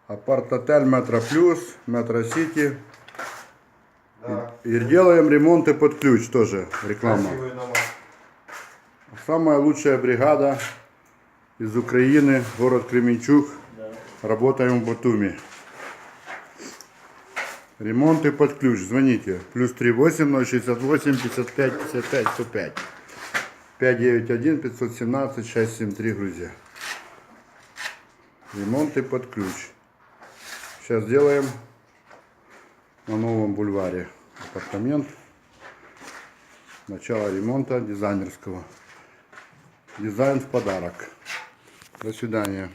Апарт-отель Метро Плюс, Метро Сити. Да. И делаем ремонты под ключ тоже, реклама. Самая лучшая бригада из Украины, город Кременчуг. Да. Работаем в Батуми. Ремонты под ключ, звоните. Плюс 38 068 55 55 105. 591 517 673, друзья. Ремонты под ключ. Сейчас делаем на новом бульваре апартамент. Начало ремонта дизайнерского. Дизайн в подарок. До свидания.